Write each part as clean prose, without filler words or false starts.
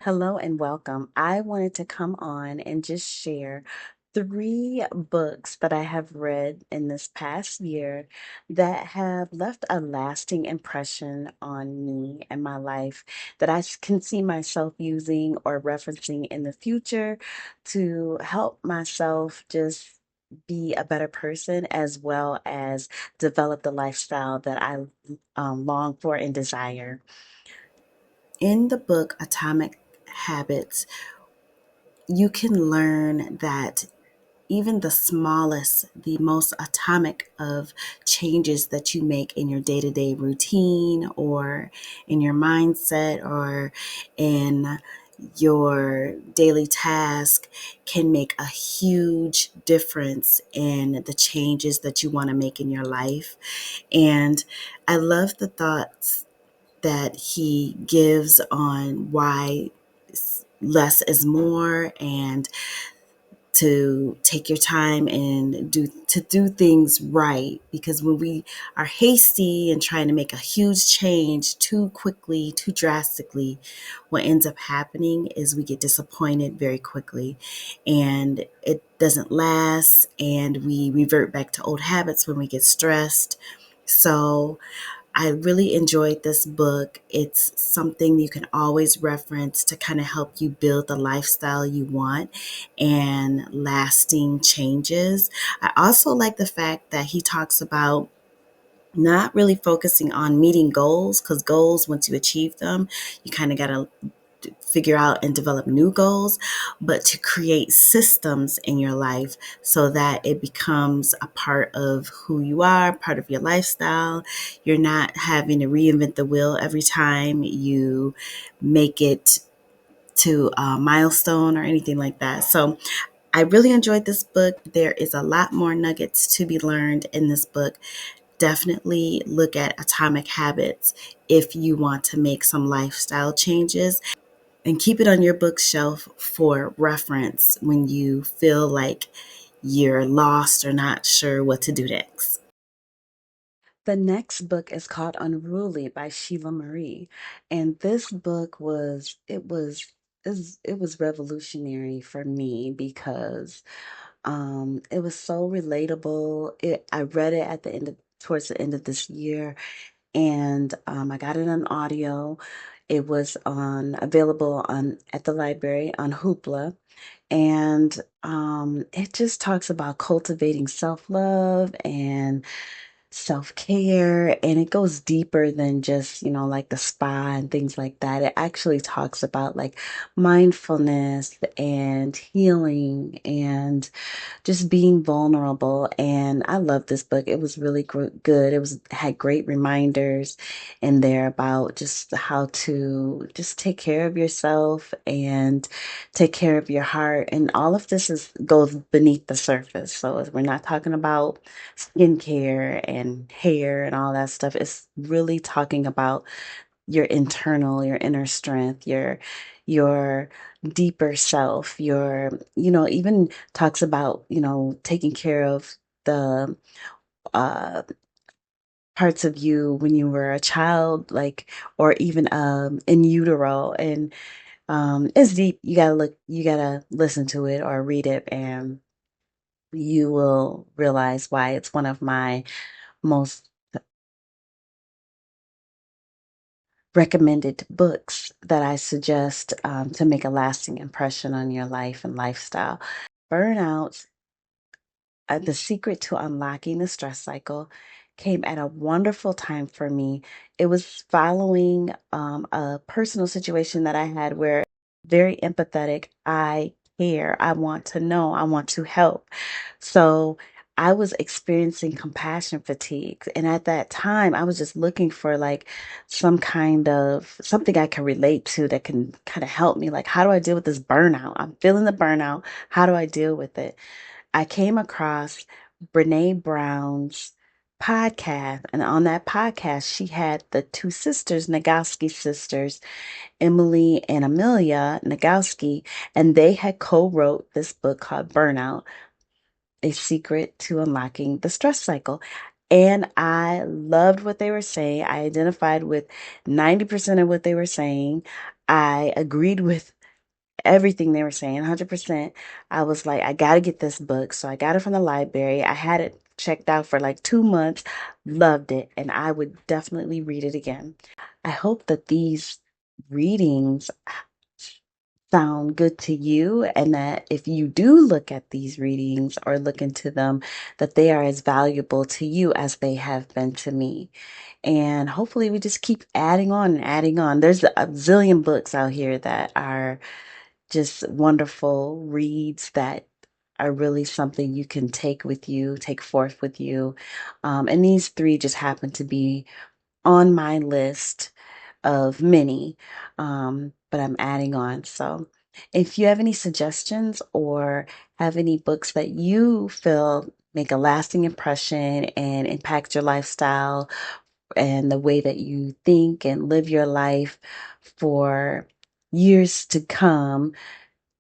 Hello and welcome. I wanted to come on and just share three books that I have read in this past year that have left a lasting impression on me and my life that can see myself using or referencing in the future to help myself just be a better person as well as develop the lifestyle that I long for and desire. In the book Atomic Habits, you can learn that even the smallest, the most atomic of changes that you make in your day to day routine or in your mindset or in your daily task can make a huge difference in the changes that you want to make in your life. And I love the thoughts that he gives on why less is more and to take your time and do things right, because when we are hasty and trying to make a huge change too quickly, too drastically, what ends up happening is we get disappointed very quickly and it doesn't last and we revert back to old habits when we get stressed. So I really enjoyed this book. It's something you can always reference to kind of help you build the lifestyle you want and lasting changes. I also like the fact that he talks about not really focusing on meeting goals, because goals, once you achieve them, you kind of got to figure out and develop new goals, but to create systems in your life so that it becomes a part of who you are, part of your lifestyle. You're not having to reinvent the wheel every time you make it to a milestone or anything like that. So I really enjoyed this book. There is a lot more nuggets to be learned in this book. Definitely look at Atomic Habits if you want to make some lifestyle changes, and keep it on your bookshelf for reference when you feel like you're lost or not sure what to do next. The next book is called Unruly by Sheila Marie. And this book it was revolutionary for me because it was so relatable. I read it at the end of towards the end of this year, and I got it on audio. It was on available on at the library on Hoopla, and it just talks about cultivating self-love and self-care, and it goes deeper than just, like the spa and things like that. It actually talks about like mindfulness and healing and just being vulnerable. And I love this book. It was really good. It was had great reminders in there about just how to just take care of yourself and take care of your heart. And all of this is goes beneath the surface. So we're not talking about skincare and hair and all that stuff. It's really talking about your internal, your inner strength, your deeper self, even talks about, taking care of the uh parts of you when you were a child, like, or even in utero. And it's deep. You gotta listen to it or read it, and you will realize why it's one of my most recommended books that I suggest to make a lasting impression on your life and lifestyle. Burnout, the secret to unlocking the stress cycle, came at a wonderful time for me. It was following a personal situation that I had where very empathetic. I care. I want to know. I want to help. So I was experiencing compassion fatigue. And at that time, I was just looking for like some kind of something I can relate to that can kind of help me. Like, how do I deal with this burnout? I'm feeling the burnout. How do I deal with it? I came across Brene Brown's podcast, and on that podcast, she had the two sisters, Nagoski sisters, Emily and Amelia Nagoski, and they had co-wrote this book called Burnout: A Secret to Unlocking the Stress Cycle. And I loved what they were saying. I identified with 90% of what they were saying. I agreed with everything they were saying, 100%. I was like, I gotta get this book. So I got it from the library. I had it checked out for like 2 months, loved it, and I would definitely read it again. I hope that these readings sound good to you, and that if you do look at these readings or look into them, that they are as valuable to you as they have been to me. And hopefully we just keep adding on and adding on. There's a zillion books out here that are just wonderful reads that are really something you can take with you, take forth with you. And these three just happen to be on my list of many, but I'm adding on. So if you have any suggestions or have any books that you feel make a lasting impression and impact your lifestyle and the way that you think and live your life for years to come,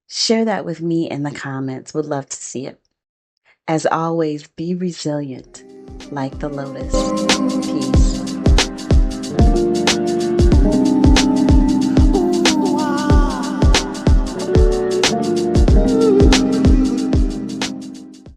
share that with me in the comments. Would love to see it. As always, be resilient like the lotus. Peace.